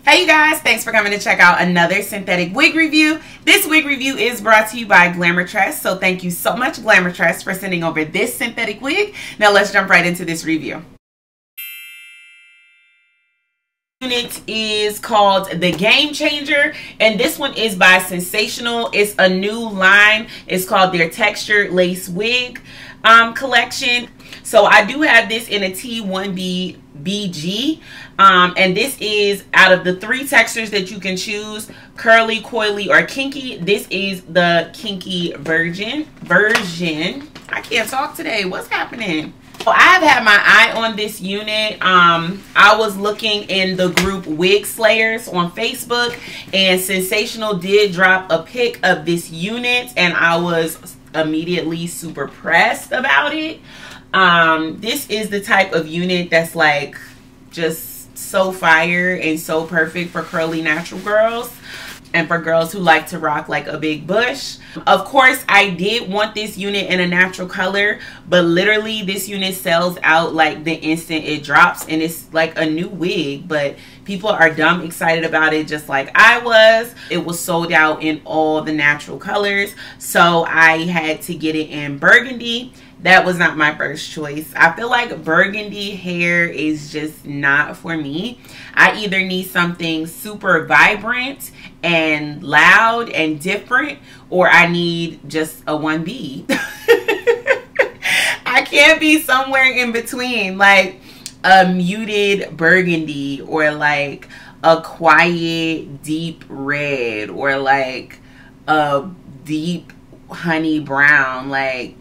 Hey you guys, thanks for coming to check out another synthetic wig review. This wig review is brought to you by Glamourtress, so thank you so much Glamourtress for sending over this synthetic wig. Now let's jump right into this review. Unit is called The Game Changer, and this one is by Sensationnel. It's a new line. It's called their Textured Lace Wig collection. So I do have this in a T1B BG, and this is out of the 3 textures that you can choose: curly, coily, or kinky. This is the kinky version. I can't talk today. What's happening? So I've had my eye on this unit. I was looking in the group Wig Slayers on Facebook, and Sensationnel did drop a pic of this unit, and I was immediately super pressed about it. This is the type of unit that's like just so fire and so perfect for curly natural girls and for girls who like to rock like a big bush. Of course, I did want this unit in a natural color, but literally this unit sells out like the instant it drops, and it's like a new wig, but people are dumb excited about it just like I was. It was sold out in all the natural colors, so I had to get it in burgundy. That was not my first choice. I feel like burgundy hair is just not for me. I either need something super vibrant and loud and different, or I need just a 1B. I can't be somewhere in between, like a muted burgundy or like a quiet deep red or like a deep honey brown. Like,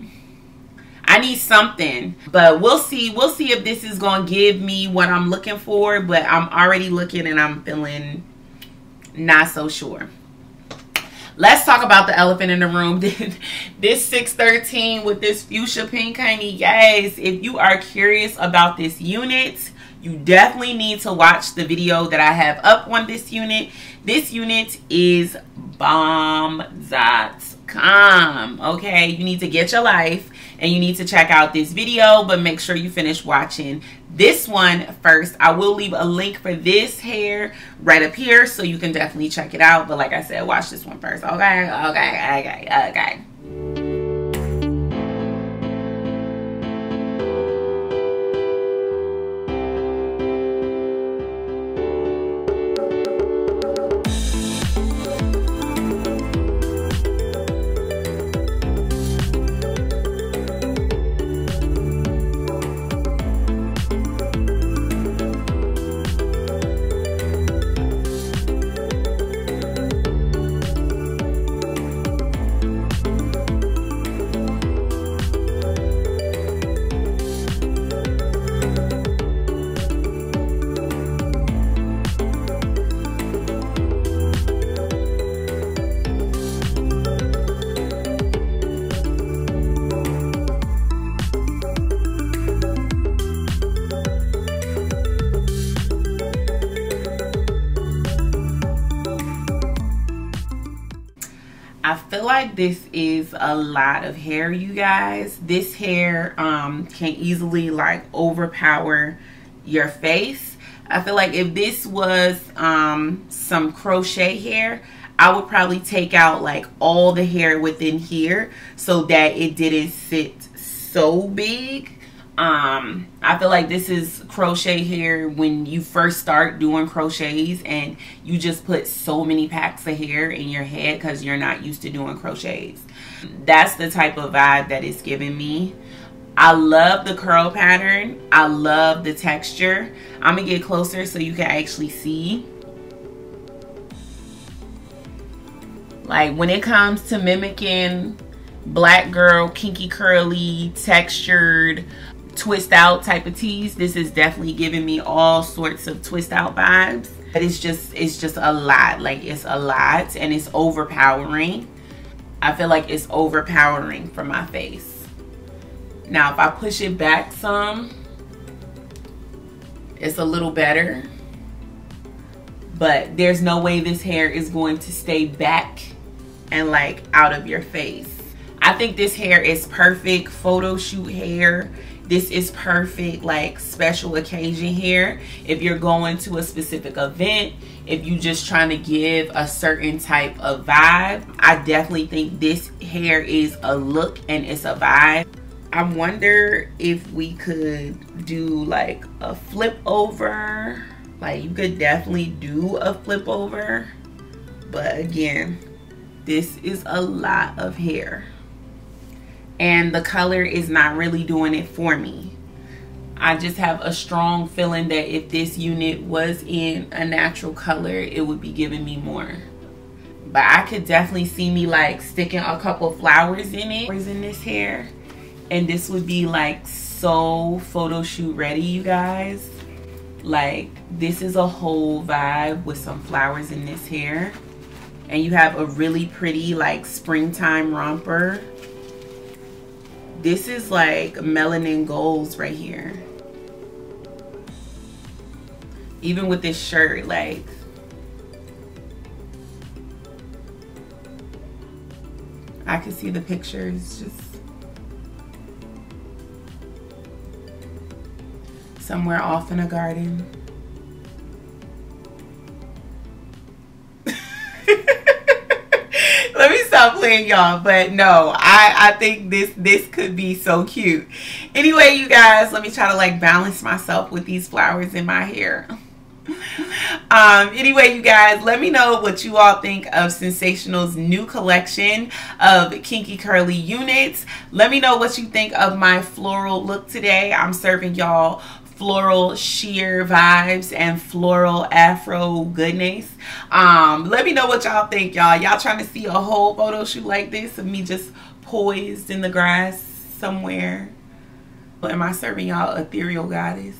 I need something, but we'll see if this is gonna give me what I'm looking for. But I'm already looking and I'm feeling not so sure. Let's talk about the elephant in the room. This 613 with this fuchsia pink, honey. Yes, if you are curious about this unit, you definitely need to watch the video that I have up on this unit. This unit is bomb.com. Okay, you need to get your life and you need to check out this video, but make sure you finish watching this one first. I will leave a link for this hair right up here, so you can definitely check it out. But like I said, watch this one first. Okay. I feel like this is a lot of hair, you guys. This hair can easily like overpower your face. I feel like if this was some crochet hair, I would probably take out like all the hair within here so that it didn't sit so big. I feel like this is crochet hair when you first start doing crochets and you just put so many packs of hair in your head because you're not used to doing crochets. That's the type of vibe that it's giving me. I love the curl pattern. I love the texture. I'm gonna get closer so you can actually see. Like, when it comes to mimicking black girl kinky curly textured twist out type of tees, this is definitely giving me all sorts of twist out vibes. But it's just a lot. Like, it's a lot and it's overpowering. I feel like it's overpowering for my face. Now if I push it back some, it's a little better, but there's no way this hair is going to stay back and like out of your face. I think this hair is perfect photo shoot hair. This is perfect, like, special occasion hair. If you're going to a specific event, if you just trying to give a certain type of vibe, I definitely think this hair is a look and it's a vibe. I wonder if we could do like a flip over. Like, you could definitely do a flip over, but again, this is a lot of hair and the color is not really doing it for me. I just have a strong feeling that if this unit was in a natural color, it would be giving me more. But I could definitely see me like sticking a couple flowers in it, in this hair, and this would be like so photo shoot ready, you guys. Like, this is a whole vibe with some flowers in this hair, and you have a really pretty like springtime romper. This is like melanin goals right here. Even with this shirt, like, I can see the pictures just somewhere off in a garden. Let me stop playing, y'all, but no, I think this could be so cute. Anyway, you guys, let me try to like balance myself with these flowers in my hair. Anyway, you guys, let me know what you all think of Sensationnel's new collection of kinky curly units. Let me know what you think of my floral look today. I'm serving y'all floral sheer vibes and floral afro goodness. Let me know what y'all think, y'all. Y'all trying to see a whole photo shoot like this of me just poised in the grass somewhere? Or am I serving y'all ethereal goddess?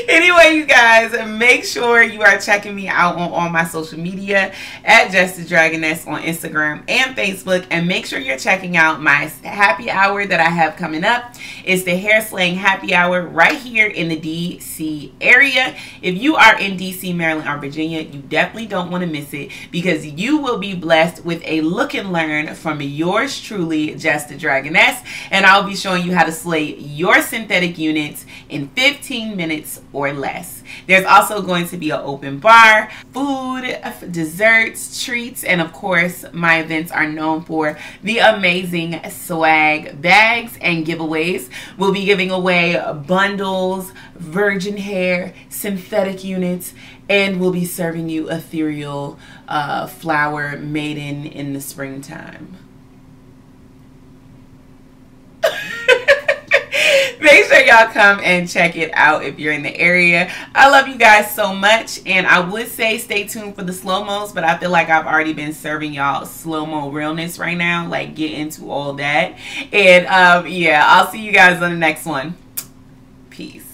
Anyway, you guys, make sure you are checking me out on all my social media at JessTheDragoness on Instagram and Facebook. And make sure you're checking out my happy hour that I have coming up. It's the Hair Slaying Happy Hour right here in the DC area. If you are in DC, Maryland, or Virginia, you definitely don't want to miss it, because you will be blessed with a look and learn from yours truly, JessTheDragoness. And I'll be showing you how to slay your synthetic units in 15 minutes or less. There's also going to be an open bar, food, desserts, treats, and of course my events are known for the amazing swag bags and giveaways. We'll be giving away bundles, virgin hair, synthetic units, and we'll be serving you ethereal flower maiden in the springtime. Make sure y'all come and check it out if you're in the area. I love you guys so much, and I would say stay tuned for the slow-mos, but I feel like I've already been serving y'all slow-mo realness right now, like get into all that. And yeah, I'll see you guys on the next one. Peace.